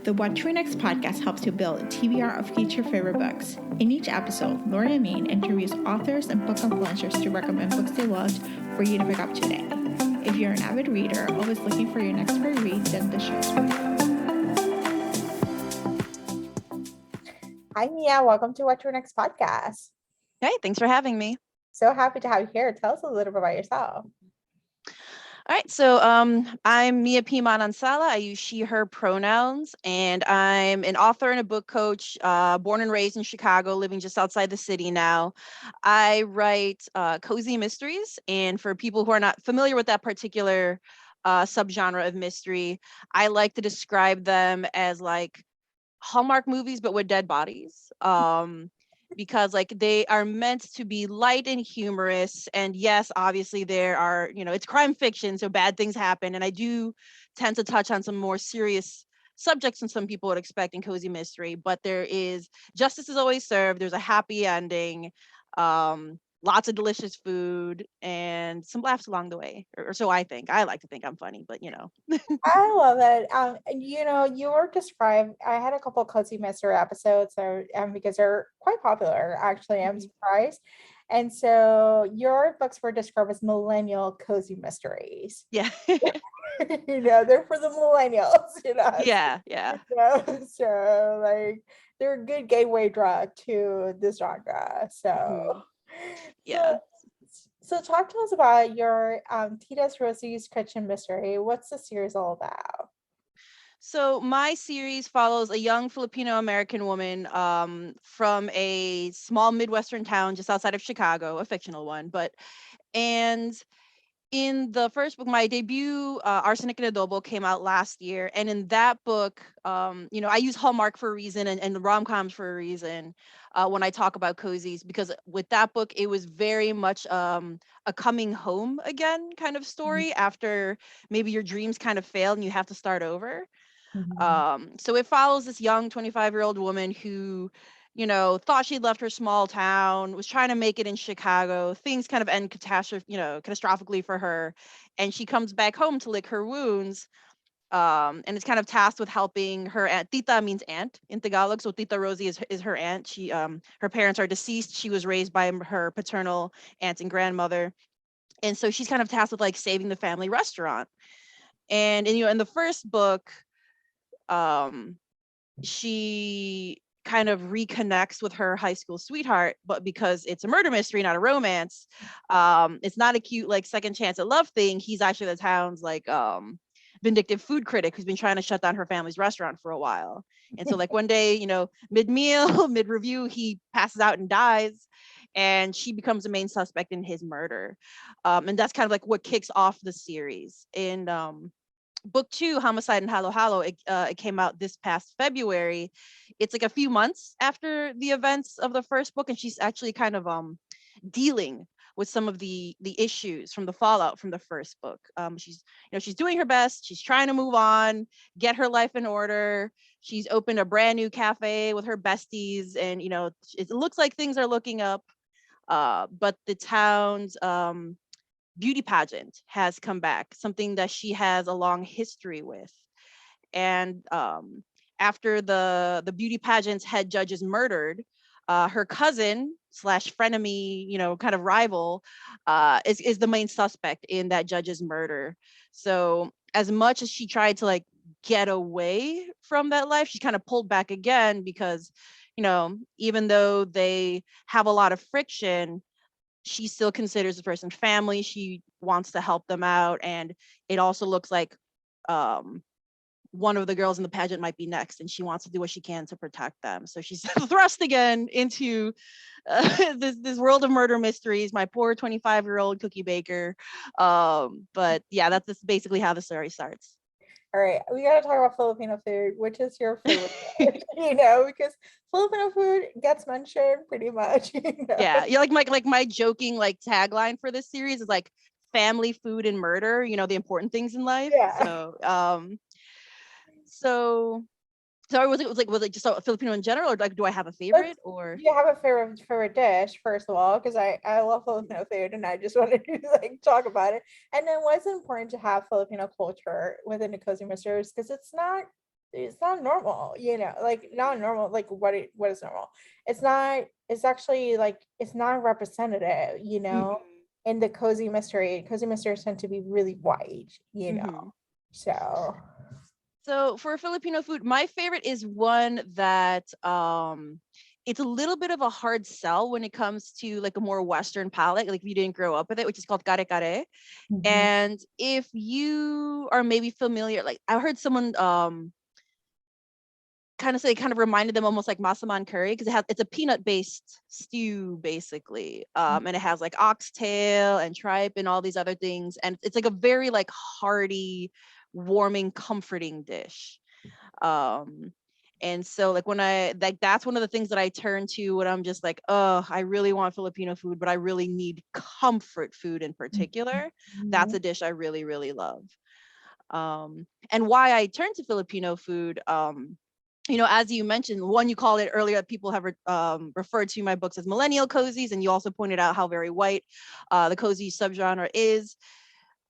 The What to Next podcast helps you build a TBR of future favorite books. In each episode, Lori and Maine interviews authors and book influencers to recommend books they loved for you to pick up today. If you're an avid reader, always looking for your next great read, then this show's for you. Hi, Mia. Welcome to What to Next podcast. Hey, thanks for having me. So happy to have you here. Tell us a little bit about yourself. All right, so I'm Mia P. Manansala. I use she, her pronouns, and I'm an author and a book coach, born and raised in Chicago, living just outside the city now. I write cozy mysteries, and for people who are not familiar with that particular subgenre of mystery, I like to describe them as like Hallmark movies, but with dead bodies. Because like they are meant to be light and humorous, and yes, obviously there are, it's crime fiction, so bad things happen, and I do tend to touch on some more serious subjects than some people would expect in cozy mystery, but justice is always served. There's a happy ending, lots of delicious food, and some laughs along the way, or so I think. I like to think I'm funny, but I love it. You were described. I had a couple of cozy mystery episodes, because they're quite popular. Actually, I'm surprised. And so your books were described as millennial cozy mysteries. Yeah. They're for the millennials. Yeah. So like they're a good gateway drug to this genre. So yeah. So talk to us about your Tita's Rosie's Kitchen Mystery. What's the series all about? So my series follows a young Filipino-American woman from a small Midwestern town just outside of Chicago, a fictional one. And in the first book, my debut, Arsenic and Adobo, came out last year. And in that book, I use Hallmark for a reason and rom-coms for a reason when I talk about cozies, because with that book, it was very much a coming home again kind of story after maybe your dreams kind of failed and you have to start over. So it follows this young 25-year-old woman who, thought she'd left her small town, was trying to make it in Chicago. Things kind of end catastrophically for her. And she comes back home to lick her wounds. And it's kind of tasked with helping her aunt. Tita means aunt in Tagalog. So Tita Rosie is her aunt. She, her parents are deceased. She was raised by her paternal aunt and grandmother. And so she's kind of tasked with like saving the family restaurant. And in the first book, she kind of reconnects with her high school sweetheart, but because it's a murder mystery, not a romance, it's not a cute like second chance at love thing. He's actually the town's like vindictive food critic who's been trying to shut down her family's restaurant for a while. And so like one day, mid-meal, mid-review, he passes out and dies, and she becomes the main suspect in his murder. And that's kind of like what kicks off the series. And book 2, Homicide and Halo Halo, it came out this past February. It's like a few months after the events of the first book, and she's actually kind of dealing with some of the issues from the fallout from the first book. She's doing her best. She's trying to move on, get her life in order. She's opened a brand new cafe with her besties, and it looks like things are looking up. But the town's beauty pageant has come back, something that she has a long history with. And after the beauty pageant's head judge is murdered, her cousin / frenemy, kind of rival, is the main suspect in that judge's murder. So as much as she tried to like get away from that life, she kind of pulled back again because, even though they have a lot of friction, she still considers the person family. She wants to help them out. And it also looks like one of the girls in the pageant might be next, and she wants to do what she can to protect them. So she's thrust again into this world of murder mysteries, my poor 25-year-old cookie baker. But yeah, that's just basically how the story starts. All right, we got to talk about Filipino food. Which is your favorite food? Because Filipino food gets mentioned pretty much. Yeah, like my joking like tagline for this series is like family, food, and murder. The important things in life. Yeah. So sorry, was it just a Filipino in general, or like do I have a favorite? Or do you have a favorite dish, first of all? Because I love Filipino food, and I just wanted to like talk about it. And then what's important to have Filipino culture within the cozy mysteries, because it's not it's not normal, like not normal, like what is normal? It's actually like it's not representative, in the cozy mystery. Cozy mysteries tend to be really white, Mm-hmm. so So for Filipino food, my favorite is one that it's a little bit of a hard sell when it comes to like a more Western palate, like if you didn't grow up with it, which is called kare kare. mhm, And if you are maybe familiar, like I heard someone kind of say, kind of reminded them almost like masaman curry, because it's a peanut based stew basically, and it has like oxtail and tripe and all these other things, and it's like a very like hearty, warming, comforting dish. um and so like when I like that's one of the things that I turn to when I'm just like, oh, I really want Filipino food, but I really need comfort food in particular. That's mhm, a dish I really really love. And why I turn to Filipino food, as you mentioned, one, you called it earlier, people have referred to my books as millennial cozies, and you also pointed out how very white the cozy subgenre is.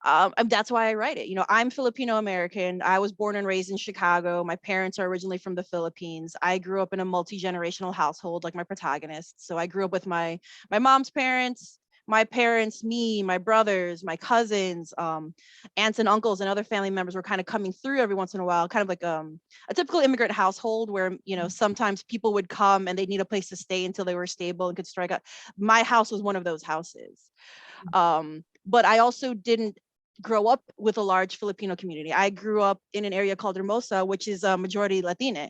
And that's why I write it. I'm Filipino American. I was born and raised in Chicago. My parents are originally from the Philippines. I grew up in a multi-generational household, like my protagonist. So I grew up with my mom's parents, my parents, me, my brothers, my cousins, aunts and uncles, and other family members were kind of coming through every once in a while, kind of like a typical immigrant household where sometimes people would come and they'd need a place to stay until they were stable and could strike out. My house was one of those houses. But I also didn't grow up with a large Filipino community. I grew up in an area called Hermosa, which is a majority Latina.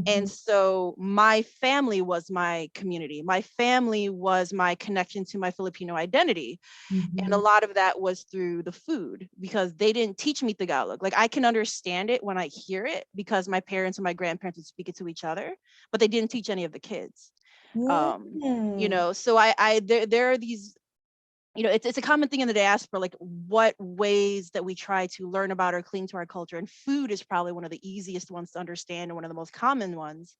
And mhm, so my family was my community. My family was my connection to my Filipino identity. And a mhm, lot of that was through the food, because they didn't teach me Tagalog. Like I can understand it when I hear it because my parents and my grandparents would speak it to each other, but they didn't teach any of the kids. mhm, So there are these, it's a common thing in the diaspora, like what ways that we try to learn about or cling to our culture. And food is probably one of the easiest ones to understand and one of the most common ones.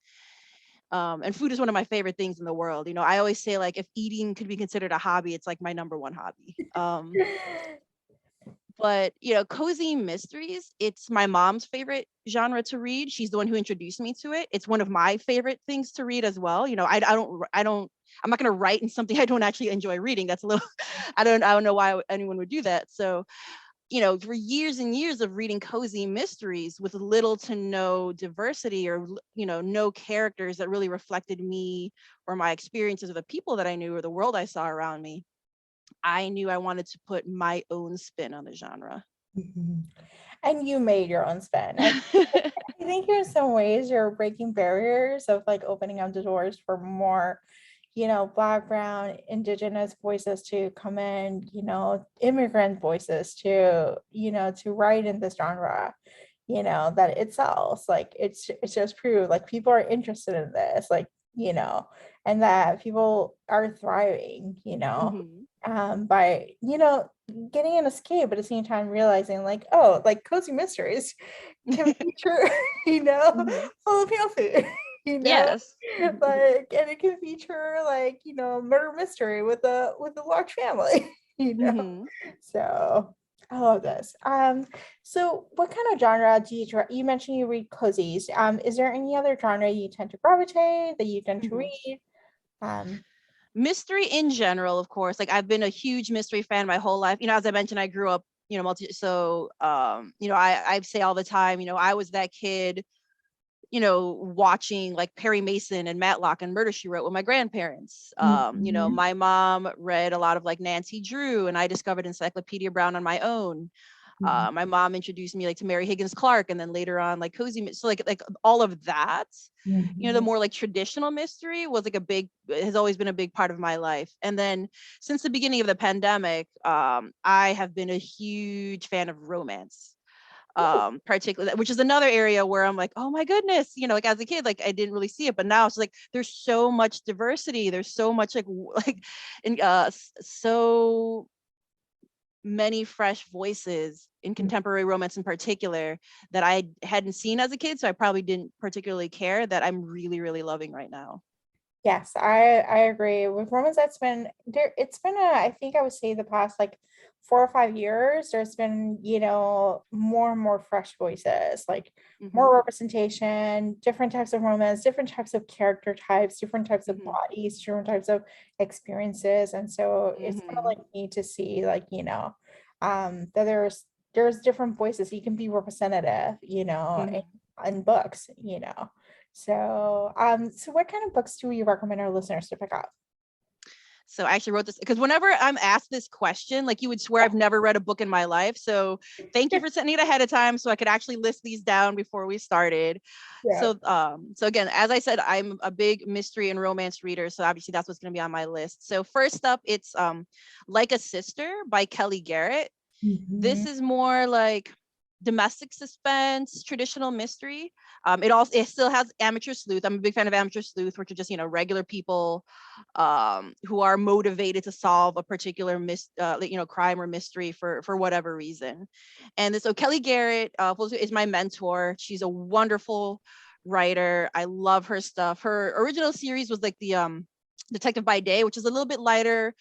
And food is one of my favorite things in the world. I always say, like, if eating could be considered a hobby, it's like my number one hobby. But cozy mysteries, it's my mom's favorite genre to read. She's the one who introduced me to it. It's one of my favorite things to read as well. I'm not going to write in something I don't actually enjoy reading. That's a little I don't know why anyone would do that. So for years and years of reading cozy mysteries with little to no diversity, or no characters that really reflected me or my experiences or the people that I knew or the world I saw around me, I knew I wanted to put my own spin on the genre. mhm. And you made your own spin. I think in some ways you're breaking barriers of like opening up the doors for more, Black, Brown, Indigenous voices to come in, immigrant voices to write in this genre, that it sells. Like it's just proved like people are interested in this, like, and that people are thriving, Hmm. by, getting an escape at the same time realizing like, oh, like cozy mysteries can feature, Hmm. Filipino food, you know, Yes. Hmm. like, and it can feature like, murder mystery with a large family, Hmm. So I love this. So what kind of genre do you mentioned you read cozies. Is there any other genre you tend to gravitate that you tend to Hmm. read? Um, Mystery in general, of course. Like I've been a huge mystery fan my whole life. As I mentioned, I grew up, I say all the time, I was that kid, watching like Perry Mason and Matlock and Murder She Wrote with my grandparents. mhm, My mom read a lot of like Nancy Drew, and I discovered Encyclopedia Brown on my own. mhm, My mom introduced me like to Mary Higgins Clark, and then later on like so like all of that. The mhm. more like traditional mystery was like has always been a big part of my life. And then since the beginning of the pandemic, I have been a huge fan of romance, particularly, which is another area where I'm like, oh my goodness, like as a kid, like I didn't really see it, but now it's like there's so much diversity, there's so much like in so many fresh voices in contemporary romance in particular that I hadn't seen as a kid, so I probably didn't particularly care, that I'm really really loving right now. Yes, I agree with romance. That's been there. It's been a, I think I would say the past like 4 or 5 years, there's been, more and more fresh voices, like more Mm-hmm. representation, different types of romance, different types of character types, different types of Mm-hmm. bodies, different types of experiences. And so it's kind of Mm-hmm. like neat to see, like, that there's different voices. You can be representative, Mm-hmm. in books, So what kind of books do you recommend our listeners to pick up? So I actually wrote this because whenever I'm asked this question, like you would swear I've never read a book in my life. So thank you for sending it ahead of time so I could actually list these down before we started. Yeah. So again, as I said, I'm a big mystery and romance reader. So obviously that's what's going to be on my list. So first up, it's Like a Sister by Kelly Garrett. Mhm. This is more like domestic suspense, traditional mystery. It still has amateur sleuth. I'm a big fan of amateur sleuth, which are just regular people who are motivated to solve a particular crime or mystery for whatever reason. And so Kelly Garrett is my mentor. She's a wonderful writer. I love her stuff. Her original series was like the Detective by Day, which is a little bit lighter,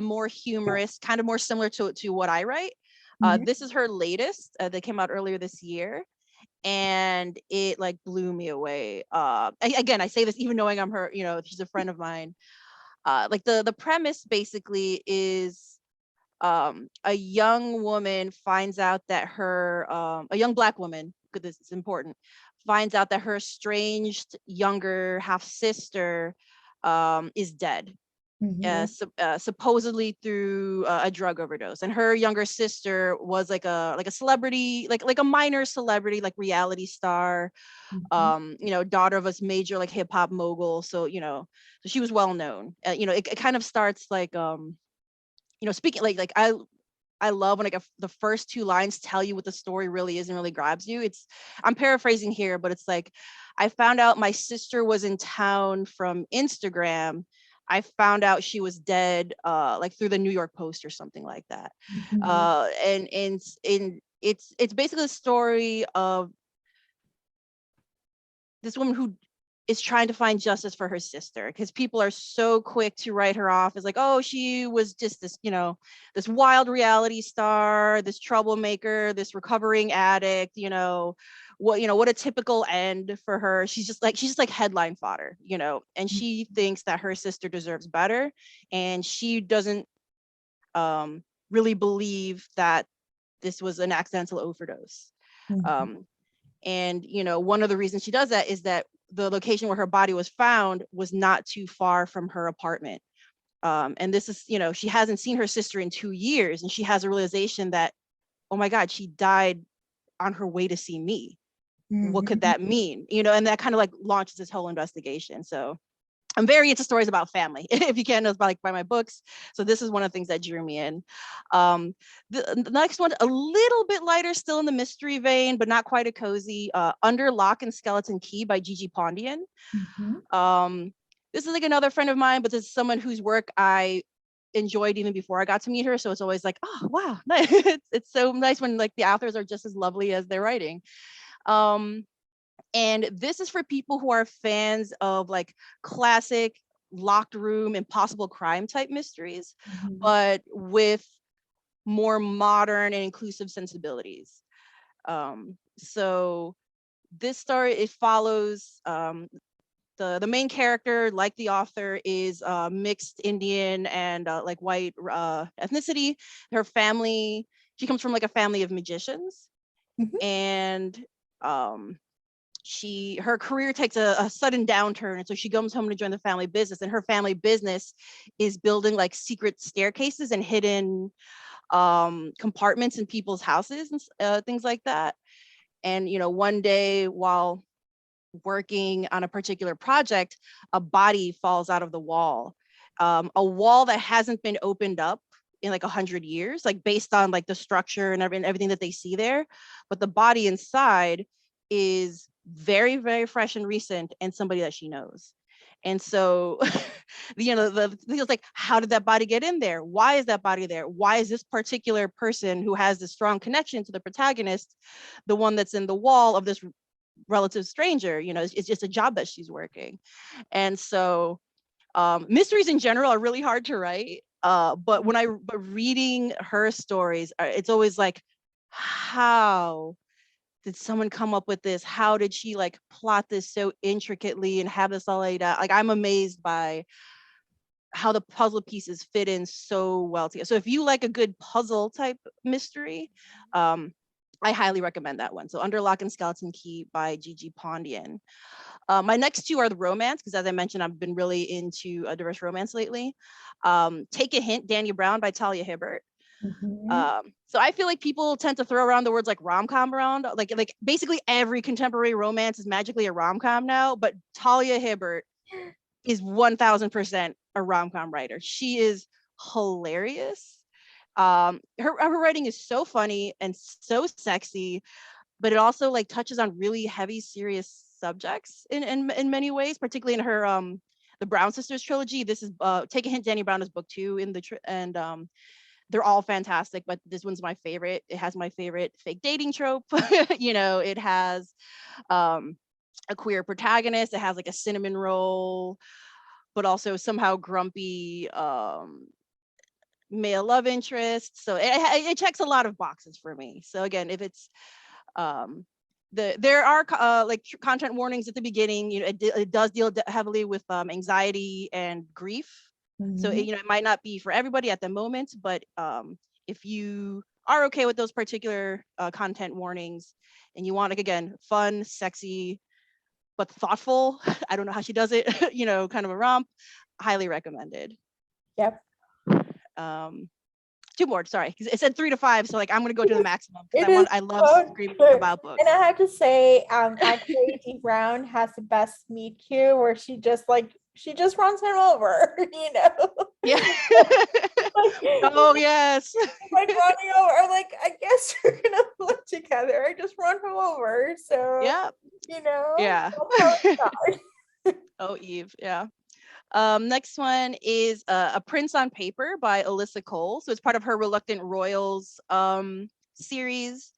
more humorous, kind of more similar to what I write. Mhm. This is her latest that came out earlier this year, and it like blew me away. Again, I say this even knowing I'm her, she's a friend of mine. Like the premise basically is a young woman finds out that a young Black woman, because this is important, finds out that her estranged younger half sister is dead, Mhm. supposedly through a drug overdose, and her younger sister was like a celebrity, like a minor celebrity, like reality star, Mhm. daughter of a major like hip hop mogul. So so she was well known. It kind of starts like speaking like I love when like the first two lines tell you what the story really is and really grabs you. I'm paraphrasing here, but it's like, I found out my sister was in town from Instagram. I found out she was dead, like through the New York Post or something like that. Mhm. And it's basically a story of this woman who is trying to find justice for her sister, because people are so quick to write her off as like, oh, she was just this, this wild reality star, this troublemaker, this recovering addict, what a typical end for her. She's just like headline fodder, and she thinks that her sister deserves better, and she doesn't really believe that this was an accidental overdose. Mhm. Um, and one of the reasons she does that is that the location where her body was found was not too far from her apartment. And this is, she hasn't seen her sister in 2 years, and she has a realization that, oh my God, she died on her way to see me. What could Mhm. that mean? And that kind of like launches this whole investigation. So I'm very into stories about family, if you can't know by my books. So this is one of the things that drew me in. The next one, a little bit lighter, still in the mystery vein, but not quite a cozy. Under Lock and Skeleton Key by Gigi Pondian. Mhm. This is like another friend of mine, but this is someone whose work I enjoyed even before I got to meet her. So it's always like, oh wow, it's so nice when like the authors are just as lovely as they're writing. Um, and this is for people who are fans of like classic locked room, impossible crime type mysteries, Mhm. but with more modern and inclusive sensibilities. So this story, it follows the main character, like the author, is mixed Indian and like white ethnicity. Her family, she comes from like a family of magicians, Mhm. and um, her career takes a sudden downturn, and so she comes home to join the family business, and her family business is building like secret staircases and hidden compartments in people's houses and things like that. And one day while working on a particular project, a body falls out of the wall, a wall that hasn't been opened up in like 100 years, like based on like the structure and everything that they see there. But the body inside is very, very fresh and recent, and somebody that she knows. And so, the thing is like, how did that body get in there? Why is that body there? Why is this particular person who has this strong connection to the protagonist the one that's in the wall of this relative stranger? It's just a job that she's working. And so mysteries in general are really hard to write. But reading her stories, it's always like, how did someone come up with this? How did she like plot this so intricately and have this all laid out? Like, I'm amazed by how the puzzle pieces fit in so well together. So if you like a good puzzle type mystery, I highly recommend that one. So Under Lock and Skeleton Key by Gigi Pondian. My next two are the romance, because as I mentioned, I've been really into a diverse romance lately. Take a Hint, Danny Brown by Talia Hibbert. So I feel like people tend to throw around the words like rom-com around, like basically every contemporary romance is magically a rom-com now, but Talia Hibbert is 1000% a rom-com writer. She is hilarious. Her writing is so funny and so sexy, but it also like touches on really heavy, serious subjects in many ways, particularly in her the Brown Sisters trilogy. This is Take a Hint, Danny Brown is book 2 in the they're all fantastic, but this one's my favorite. It has my favorite fake dating trope. It has a queer protagonist. It has like a cinnamon roll, but also somehow grumpy male love interest. So it checks a lot of boxes for me. So again, if it's there are like content warnings at the beginning. It does deal heavily with anxiety and grief. So it might not be for everybody at the moment, but if you are okay with those particular content warnings and you want, like, again, fun, sexy, but thoughtful, I don't know how she does it, kind of a romp, highly recommended. Yep. 2 more, sorry, because it said 3 to 5, so like I'm gonna go to the maximum because I love screaming about books. And I have to say, actually, Dee Brown has the best meet cute where she just runs him over, Yeah. Oh yes. Like running over. I'm like, I guess you're gonna live together. I just run him over. So yeah. Yeah. Oh, Eve. Yeah. Next one is A Prince on Paper by Alyssa Cole. So it's part of her Reluctant Royals series.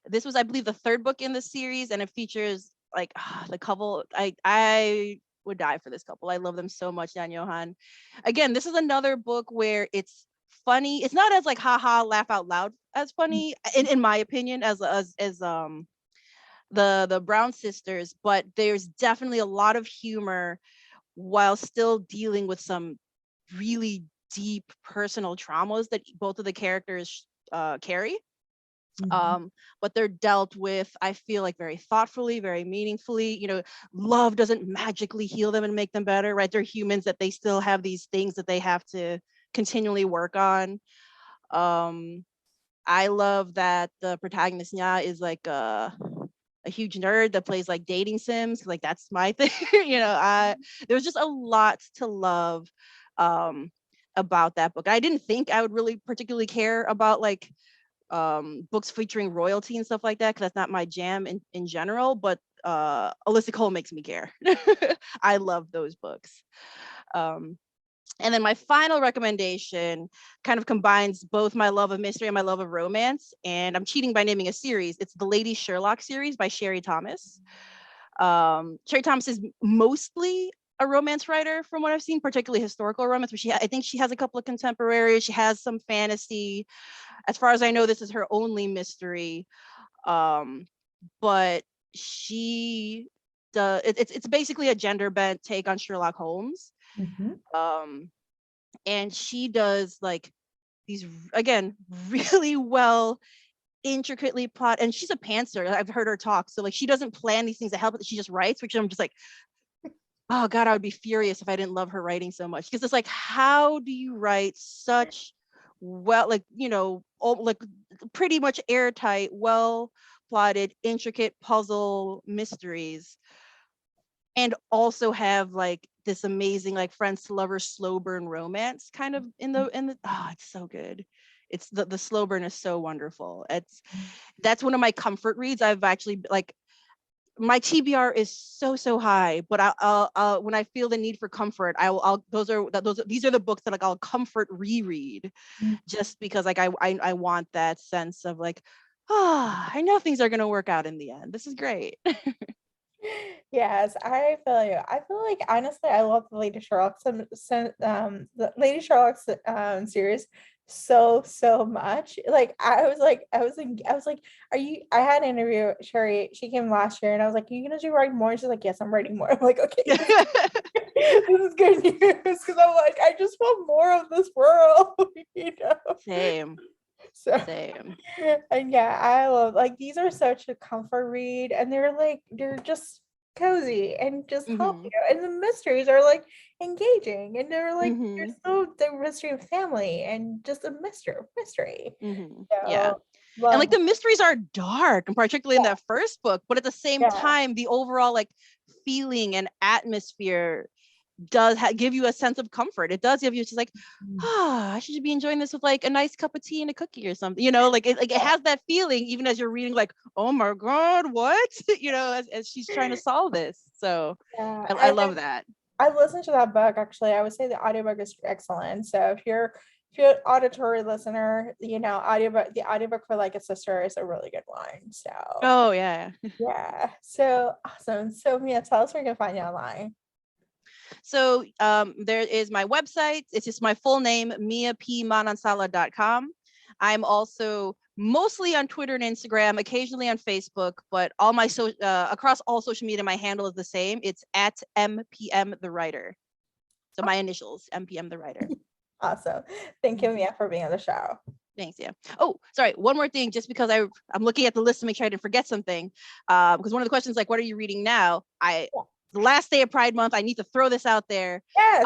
This was, I believe, the 3rd book in the series, and it features like the couple. I would die for this couple. I love them so much, Dan Johan. Again, this is another book where it's funny. It's not as like haha laugh out loud as funny, in my opinion, as the Brown sisters, but there's definitely a lot of humor while still dealing with some really deep personal traumas that both of the characters carry. But they're dealt with, I feel like, very thoughtfully, very meaningfully. Love doesn't magically heal them and make them better, right? They're humans, that they still have these things that they have to continually work on. I love that the protagonist Nya is like a huge nerd that plays like dating sims, like that's my thing. There's just a lot to love about that book. I didn't think I would really particularly care about like books featuring royalty and stuff like that, because that's not my jam in general, but Alyssa Cole makes me care. I love those books. And then my final recommendation kind of combines both my love of mystery and my love of romance, and I'm cheating by naming a series. It's the Lady Sherlock series by Sherry Thomas. Sherry Thomas is mostly a romance writer from what I've seen, particularly historical romance, but I think she has a couple of contemporaries. She has some fantasy. As far as I know, this is her only mystery. But she does, it's basically a gender bent take on Sherlock Holmes. And she does like these, again, really well intricately plot, and she's a pantser. I've heard her talk, so like she doesn't plan these things ahead, but she just writes, which I'm just like, oh god, I would be furious if I didn't love her writing so much, because it's like, how do you write such well, like, like pretty much airtight, well plotted, intricate puzzle mysteries, and also have like this amazing like friends to lovers slow burn romance kind of in the it's so good. It's the slow burn is so wonderful. That's one of my comfort reads. I've actually, like, my TBR is so high, but I'll when I feel the need for comfort, these are the books that like I'll comfort reread, just because like I want that sense of like, I know things are gonna work out in the end. This is great. Yes, I feel you. I feel like honestly, I love the Lady Sherlock the Lady Sherlock's series so much. Like I was like, are you? I had an interview. Sherry, she came last year, and I was like, "Are you gonna do write more?" She's like, "Yes, I'm writing more." I'm like, "Okay, this is good news," because I'm like, I just want more of this world, you know. Same, So same. and yeah, I love like these are such a comfort read and they're just cozy and just help Hmm. you. And the mysteries are like engaging and they're Hmm. so the mystery of family and just a mystery. Hmm. Yeah. So And like love the mysteries are dark, and particularly in yeah, that first book, but at the same yeah. time, the overall like feeling and atmosphere does give you a sense of comfort. It does give you just like, I should be enjoying this with like a nice cup of tea and a cookie or something. Like it has that feeling even as you're reading, like, oh my god, what? As she's trying to solve this. So Yeah. I love that. I listened to that book actually. I would say the audiobook is excellent. So if you're an auditory listener, the audiobook for Like a Sister is a really good one. So Oh yeah. yeah. So awesome. So Mia, tell us where you can find you online. So there is my website. It's just my full name, miapmanansala.com. I'm also mostly on Twitter and Instagram, occasionally on Facebook, but all my across all social media, my handle is the same. It's at MPM the writer. So my initials, MPM the writer. Awesome. Thank you, Mhm. Mia, for being on the show. Thanks. Yeah. Oh, sorry. One more thing, just because I'm looking at the list to make sure I didn't forget something. Because one of the questions, like, what are you reading now? The last day of Pride Month, I need to throw this out there. Yes.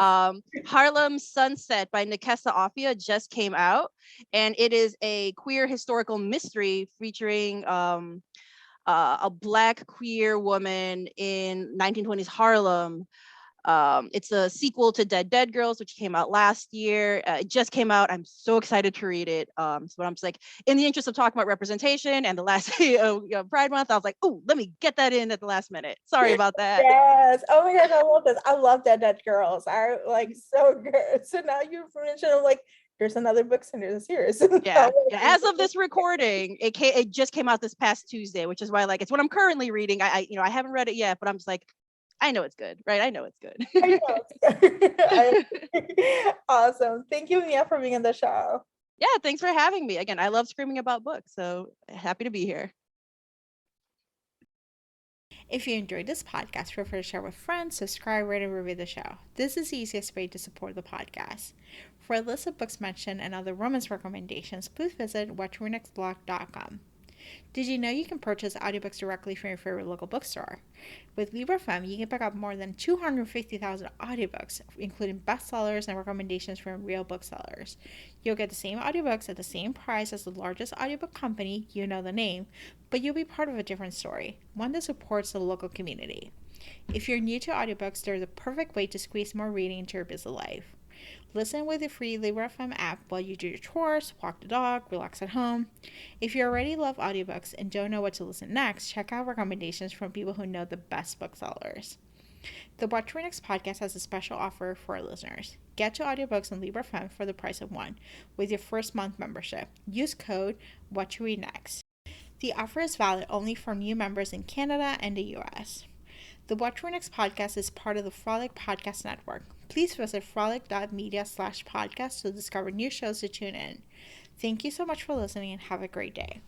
Harlem Sunset by Nekesa Offia just came out, and it is a queer historical mystery featuring a Black queer woman in 1920s Harlem. It's a sequel to Dead Girls, which came out last year. It just came out. I'm so excited to read it. So I'm just like, in the interest of talking about representation and the last day of Pride Month, I was like, oh, let me get that in at the last minute. Sorry about that. Yes. Oh my gosh, I love this. I love Dead Girls. I like so good. So now you've mentioned I'm like, there's another book and there's a series. Yeah. As of this recording, it just came out this past Tuesday, which is why like it's what I'm currently reading. I haven't read it yet, but I'm just like, I know it's good, right? I know it's I good. know. Awesome. Thank you, Mia, for being on the show. Yeah, thanks for having me. Again, I love screaming about books, so happy to be here. If you enjoyed this podcast, feel free to share with friends, subscribe, rate, and review the show. This is the easiest way to support the podcast. For a list of books mentioned and other romance recommendations, please visit watchrenextblog.com. Did you know you can purchase audiobooks directly from your favorite local bookstore? With Libra.fm, you can pick up more than 250,000 audiobooks, including bestsellers and recommendations from real booksellers. You'll get the same audiobooks at the same price as the largest audiobook company, you know the name, but you'll be part of a different story, one that supports the local community. If you're new to audiobooks, they're the perfect way to squeeze more reading into your busy life. Listen with the free Libra.fm app while you do your chores, walk the dog, relax at home. If you already love audiobooks and don't know what to listen next, check out recommendations from people who know the best booksellers. The Watch Your Next podcast has a special offer for our listeners. Get two audiobooks on Libra.fm for the price of one with your first month membership. Use code WhatYouReadNext. The offer is valid only for new members in Canada and the US. The Watch Your Next podcast is part of the Frolic Podcast Network. Please visit frolic.media/podcast to discover new shows to tune in. Thank you so much for listening and have a great day.